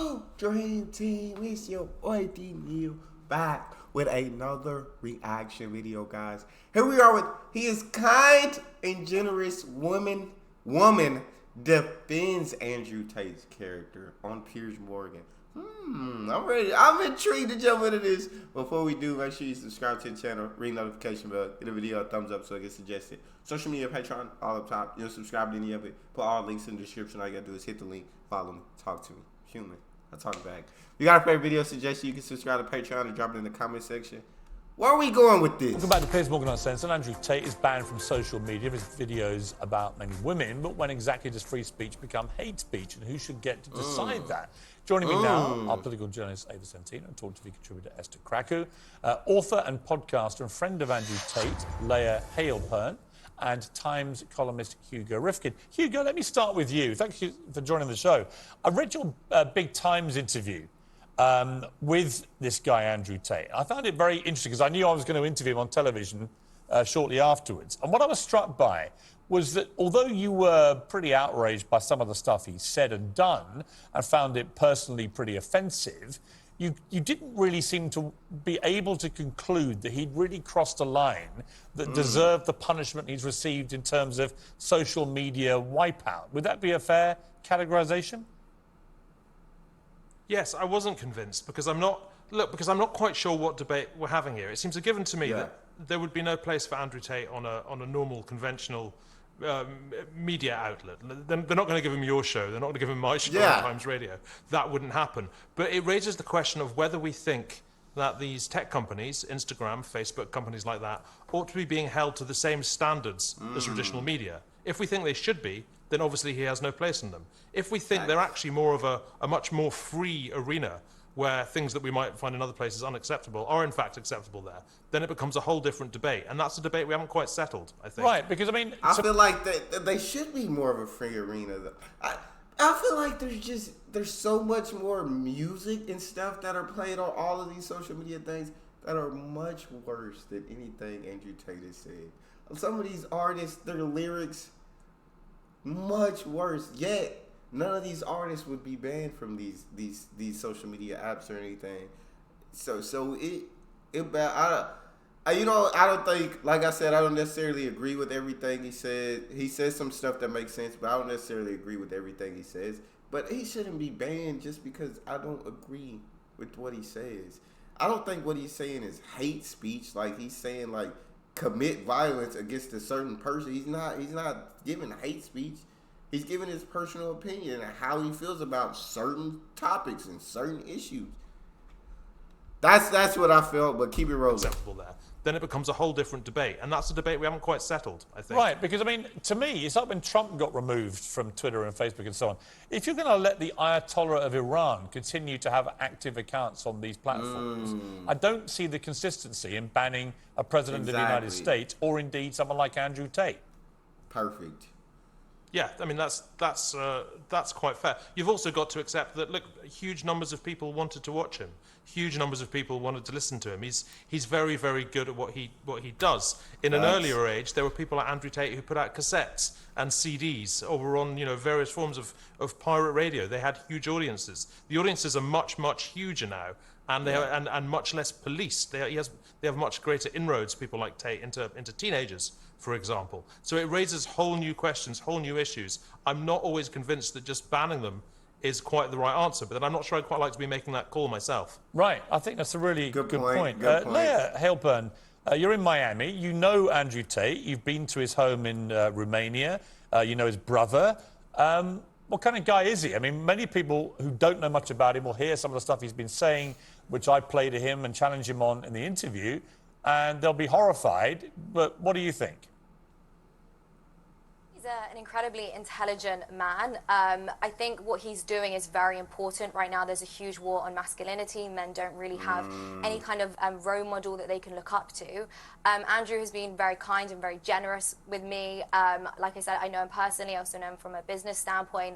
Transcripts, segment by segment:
Yo, Dream Team, it's your boy Neal back with another reaction video, guys. Here we are with he is kind and generous woman defends Andrew Tate's character on Piers Morgan. I'm ready. I'm intrigued to jump into this. Before we do, make sure you subscribe to the channel, ring notification bell, give the video a thumbs up so it gets suggested. Social media, Patreon, all up top. You'll subscribe to any of it. Put all links in the description. All you gotta do is hit the link, follow me, talk to me. Human. I talk back. If you got a favorite video suggestion, you can subscribe to Patreon and drop it in the comment section. Where are we going with this? Welcome back to Piers Morgan Uncensored. Andrew Tate is banned from social media. His videos about mainly women, but when exactly does free speech become hate speech, and who should get to decide that? Joining me now, our political journalist Ava Santino, and Talk TV contributor Esther Krakow, author and podcaster and friend of Andrew Tate, Leah Halpern, and Times columnist Hugo Rifkin. Hugo, let me start with you. Thank you for joining the show. I read your big Times interview with this guy, Andrew Tate. I found it very interesting because I knew I was going to interview him on television shortly afterwards. And what I was struck by was that although you were pretty outraged by some of the stuff he said and done and found it personally pretty offensive, you didn't really seem to be able to conclude that he'd really crossed a line that deserved the punishment he's received in terms of social media wipeout. Would that be a fair categorization? Yes, I wasn't convinced because I'm not quite sure what debate we're having here. It seems a given to me that there would be no place for Andrew Tate on a normal, conventional media outlet. They're not going to give him your show. They're not going to give him my show on Times Radio. That wouldn't happen. But it raises the question of whether we think that these tech companies, Instagram, Facebook, companies like that, ought to be being held to the same standards as traditional media. If we think they should be, then obviously he has no place in them. If we think they're actually more of a much more free arena where things that we might find in other places unacceptable are in fact acceptable there, then it becomes a whole different debate. And that's a debate we haven't quite settled, I think. Right, because I mean... I feel like they should be more of a free arena. I feel like there's so much more music and stuff that are played on all of these social media things that are much worse than anything Andrew Tate has said. Some of these artists, their lyrics, much worse. Yet none of these artists would be banned from these social media apps or anything. So I don't think, like I said, I don't necessarily agree with everything he said. He says some stuff that makes sense, but I don't necessarily agree with everything he says. But he shouldn't be banned just because I don't agree with what he says. I don't think what he's saying is hate speech. Like he's saying like commit violence against a certain person. He's not giving hate speech. He's giving his personal opinion and how he feels about certain topics and certain issues. That's what I felt, but keep it rolling. Acceptable there. Then it becomes a whole different debate. And that's a debate we haven't quite settled, I think. Right, because, I mean, to me, it's like when Trump got removed from Twitter and Facebook and so on. If you're going to let the Ayatollah of Iran continue to have active accounts on these platforms, I don't see the consistency in banning a president of the United States or, indeed, someone like Andrew Tate. Perfect. Yeah, I mean, that's quite fair. You've also got to accept that, look, huge numbers of people wanted to watch him. Huge numbers of people wanted to listen to him. He's very, very good at what he does. In an earlier age, there were people like Andrew Tate who put out cassettes and CDs or were on, various forms of pirate radio. They had huge audiences. The audiences are much, much huger now, and they are, and much less policed. They have much greater inroads, people like Tate, into teenagers, for example. So it raises whole new questions, whole new issues. I'm not always convinced that just banning them is quite the right answer, but then I'm not sure I'd quite like to be making that call myself. Right, I think that's a really good point. Good point. Leah Halpern, you're in Miami. You know Andrew Tate. You've been to his home in Romania. You know his brother. What kind of guy is he? I mean, many people who don't know much about him will hear some of the stuff he's been saying, which I play to him and challenge him on in the interview, and they'll be horrified. But what do you think? He's an incredibly intelligent man. I think what he's doing is very important. Right now, there's a huge war on masculinity. Men don't really have any kind of role model that they can look up to. Andrew has been very kind and very generous with me. Like I said, I know him personally. I also know him from a business standpoint.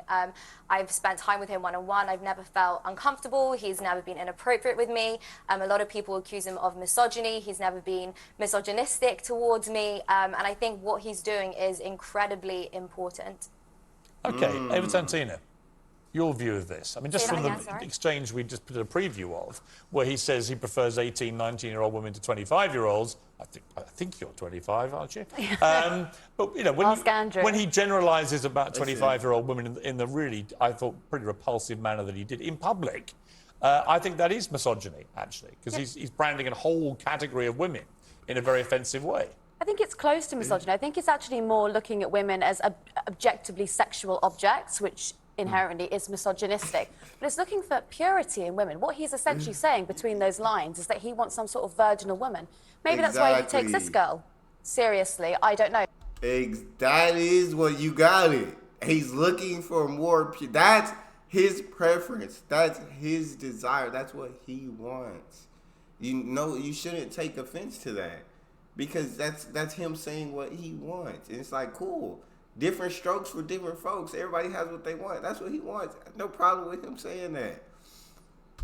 I've spent time with him one-on-one. I've never felt uncomfortable. He's never been inappropriate with me. A lot of people accuse him of misogyny. He's never been misogynistic towards me. And I think what he's doing is incredibly important. Okay, Ava Santino. your view of this? I mean, just Say that from again, the sorry. exchange we just put a preview of, where he says he prefers 18, 19-year-old women to 25-year-olds. I think you're 25, aren't you? But, you know, Ask Andrew. when he generalises about 25-year-old women in the really, I thought, pretty repulsive manner that he did in public, I think that is misogyny, actually, because he's branding a whole category of women in a very offensive way. I think it's close to misogyny. I think it's actually more looking at women as objectively sexual objects, which inherently is misogynistic. But it's looking for purity in women. What he's essentially saying between those lines is that he wants some sort of virginal woman. Maybe that's why he takes this girl seriously. I don't know. That is what you got it. He's looking for more. That's his preference. That's his desire. That's what he wants. You know, you shouldn't take offense to that, because that's him saying what he wants. And it's like, cool. Different strokes for different folks. Everybody has what they want. That's what he wants. No problem with him saying that.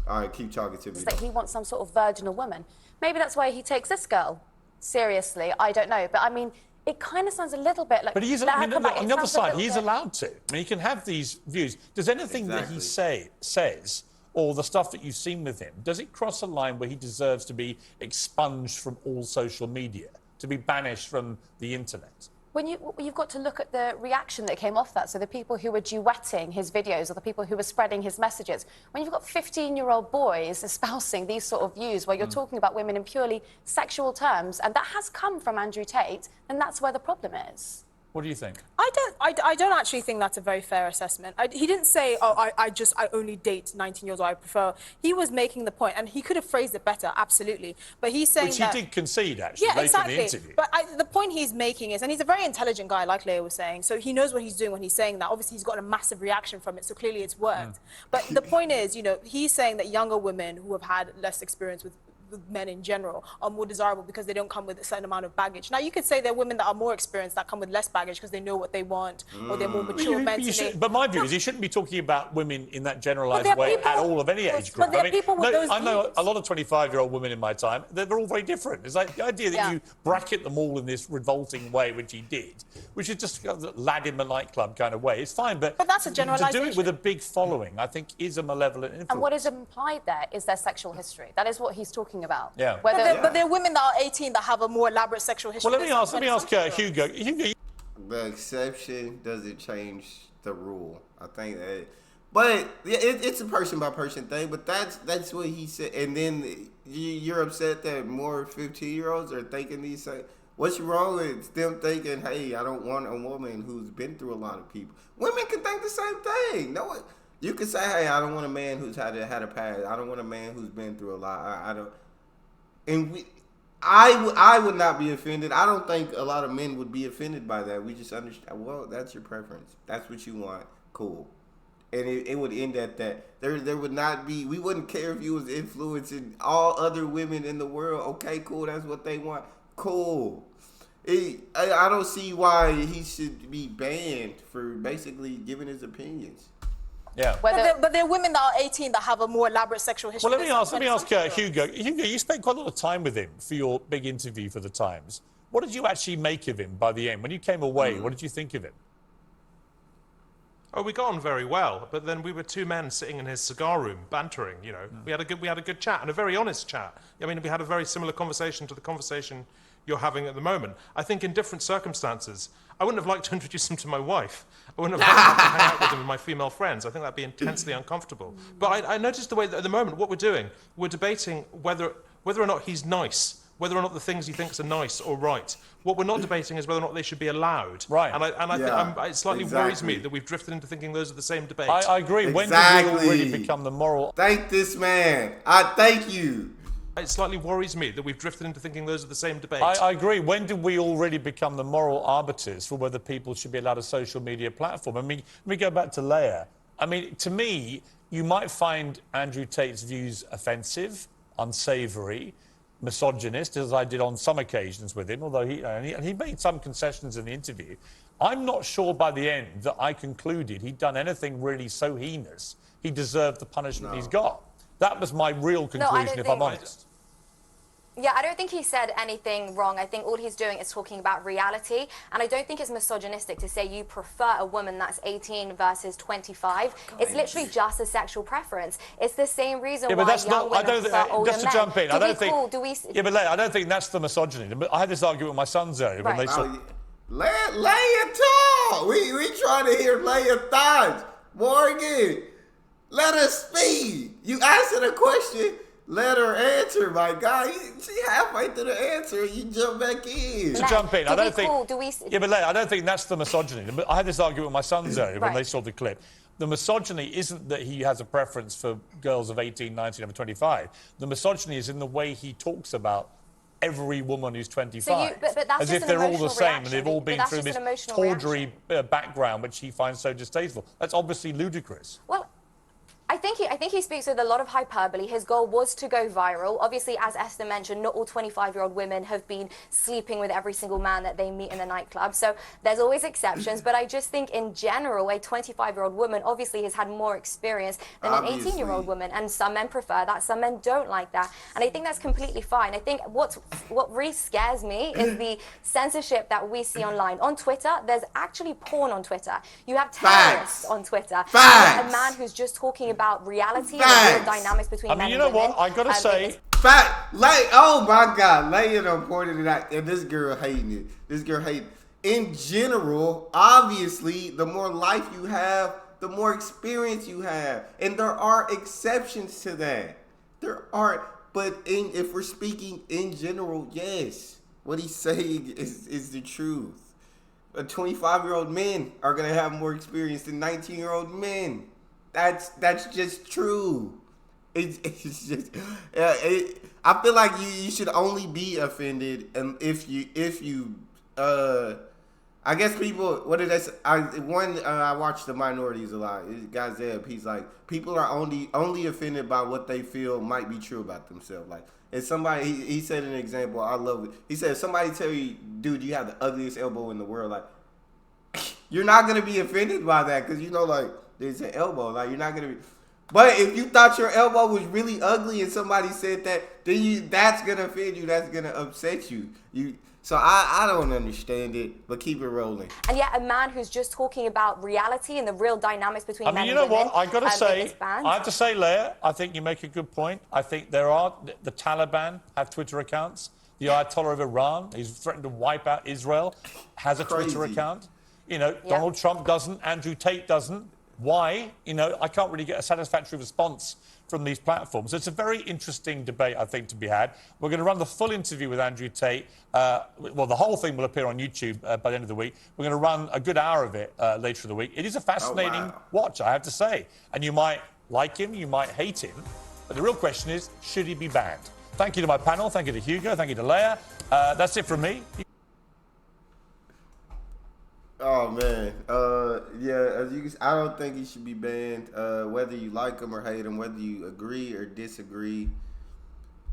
All right, keep talking to me. It's that he wants some sort of virginal woman. Maybe that's why he takes this girl seriously. I don't know. But I mean, it kind of sounds a little bit like... But he's, I mean, on the other side, he's allowed to. I mean, he can have these views. Does anything that he says, or the stuff that you've seen with him, does it cross a line where he deserves to be expunged from all social media, to be banished from the internet? When you've got to look at the reaction that came off that. So the people who were duetting his videos or the people who were spreading his messages. When you've got 15-year-old boys espousing these sort of views where you're talking about women in purely sexual terms, and that has come from Andrew Tate, then that's where the problem is. What do you think? I don't actually think that's a very fair assessment. He didn't say, oh, I only date 19-year-olds, I prefer. He was making the point, and he could have phrased it better, absolutely. But he's saying Which he did concede, actually, yeah, later exactly. in the interview. But the point he's making is, and he's a very intelligent guy, like Leah was saying, so he knows what he's doing when he's saying that. Obviously, he's got a massive reaction from it, so clearly it's worked. But the point is, you know, he's saying that younger women who have had less experience with men in general are more desirable because they don't come with a certain amount of baggage. Now, you could say there are women that are more experienced that come with less baggage because they know what they want or they're more mature mentally. But my view is you shouldn't be talking about women in that generalised way at all of any age group. But there are people with those I know views. a lot of 25-year-old women in my time, they're all very different. It's like the idea that you bracket them all in this revolting way, which he did, which is just a lad in the nightclub kind of way. It's fine, but that's a generalisation. to do it with a big following, I think, is a malevolent influence. And what is implied there is their sexual history. That is what he's talking about. Yeah. But there are women that are 18 that have a more elaborate sexual history. Well, let me ask Hugo. Hugo, The exception doesn't change the rule. I think that, but it's a person by person thing. But that's what he said. And then you're upset that more 15-year-olds are thinking these things. What's wrong with them thinking, hey, I don't want a woman who's been through a lot of people? Women can think the same thing. No one, you can say, hey, I don't want a man who's had a past. I don't want a man who's been through a lot. I don't. And I would not be offended. I don't think a lot of men would be offended by that. We just understand, well, that's your preference. That's what you want. Cool. And it would end at that. There would not be, we wouldn't care if you was influencing all other women in the world. Okay, cool. That's what they want. Cool. I don't see why he should be banned for basically giving his opinions. Yeah. But there are women that are 18 that have a more elaborate sexual history. Well, let me ask Hugo. Hugo, you spent quite a lot of time with him for your big interview for the Times. What did you actually make of him by the end? When you came away, what did you think of him? Oh, we got on very well, but then we were two men sitting in his cigar room, bantering. You know, we had a good chat and a very honest chat. I mean, we had a very similar conversation to the conversation you're having at the moment. I think in different circumstances, I wouldn't have liked to introduce him to my wife. I wouldn't have liked to hang out with him with my female friends. I think that'd be intensely uncomfortable. But I noticed the way that at the moment, what we're doing, we're debating whether or not he's nice, whether or not the things he thinks are nice or right. What we're not debating is whether or not they should be allowed. Right. And I think it slightly worries me that we've drifted into thinking those are the same debate. I agree. Exactly. When did we already become the moral... Thank this man. I thank you. It slightly worries me that we've drifted into thinking those are the same debate. I agree. When did we already become the moral arbiters for whether people should be allowed a social media platform? I mean, let me go back to Leah. I mean, to me, you might find Andrew Tate's views offensive, unsavoury, misogynist, as I did on some occasions with him, although he made some concessions in the interview. I'm not sure by the end that I concluded he'd done anything really so heinous he deserved the punishment he's got. That was my real conclusion, if I'm honest. Yeah, I don't think he said anything wrong. I think all he's doing is talking about reality. And I don't think it's misogynistic to say you prefer a woman that's 18 versus 25. It's literally just a sexual preference. It's the same reason why young women prefer older men. Just to jump in, I don't think... Yeah, but Leia, I don't think that's the misogyny. I had this argument with my sons earlier when they said... Leia talk! We trying to hear Leia thoughts. Morgan, let us speak. You answered a question. Let her answer, my guy. She halfway through the answer, you jump back in. To jump in, I don't think... Yeah, but Leia, I don't think that's the misogyny. I had this argument with my sons earlier when they saw the clip. The misogyny isn't that he has a preference for girls of 18, 19, over 25. The misogyny is in the way he talks about every woman who's 25. So but that's as just if they're all the same reaction. and they've all been through this tawdry background which he finds so distasteful. That's obviously ludicrous. Well, I think he speaks with a lot of hyperbole. His goal was to go viral. Obviously, as Esther mentioned, not all 25-year-old women have been sleeping with every single man that they meet in the nightclub. So there's always exceptions. But I just think in general, a 25-year-old woman obviously has had more experience than an 18-year-old woman. And some men prefer that. Some men don't like that. And I think that's completely fine. I think what really scares me is the censorship that we see online. On Twitter, there's actually porn on Twitter. You have terrorists on Twitter. Facts. A man who's just talking about reality and the real dynamics between men and women. You know what? I gotta say... Oh my God, Leia done pointed it out, and this girl hating it. This girl hating it. In general, obviously, the more life you have, the more experience you have. And there are exceptions to that. There are, but if we're speaking in general, yes. What he's saying is the truth. 25-year-old men are going to have more experience than 19-year-old men. That's just true. It's just I feel like you should only be offended and if you I guess people, what did they say? I watch the minorities a lot. Guy Zeb, he's like, people are only offended by what they feel might be true about themselves. Like, if somebody, he said an example, I love it. He said, if somebody tell you, dude, you have the ugliest elbow in the world, like, you're not going to be offended by that because, you know, like, there's an elbow. Like, you're not going to be. But if you thought your elbow was really ugly and somebody said that, then that's going to offend you. That's going to upset you. So I don't understand it, but keep it rolling. And yet a man who's just talking about reality and the real dynamics between men and women. I mean, you know what? I have to say, Leia, I think you make a good point. I think the Taliban have Twitter accounts. The Ayatollah of Iran, he's threatened to wipe out Israel, has a Twitter account. You know, Donald Trump doesn't, Andrew Tate doesn't. Why? You know, I can't really get a satisfactory response from these platforms. So it's a very interesting debate, I think, to be had. We're going to run the full interview with Andrew Tate. Well, the whole thing will appear on YouTube by the end of the week. We're going to run a good hour of it later in the week. It is a fascinating watch, I have to say. And you might like him, you might hate him. But the real question is, should he be banned? Thank you to my panel. Thank you to Hugo. Thank you to Leia. That's it from me. Oh man, yeah. As you can, I don't think he should be banned. Whether you like him or hate him, whether you agree or disagree,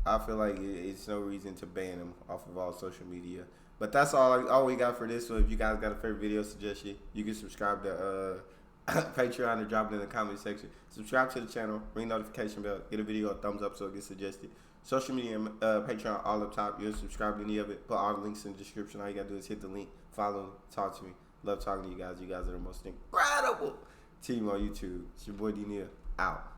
I feel like it's no reason to ban him off of all social media. But that's all we got for this one. If you guys got a favorite video suggestion, you can subscribe to Patreon and drop it in the comment section. Subscribe to the channel, ring notification bell, get a video a thumbs up so it gets suggested. Social media, Patreon, all up top. You'll subscribe to any of it. Put all the links in the description. All you gotta do is hit the link, follow, talk to me. Love talking to you guys. You guys are the most incredible team on YouTube. It's your boy Neal. Out.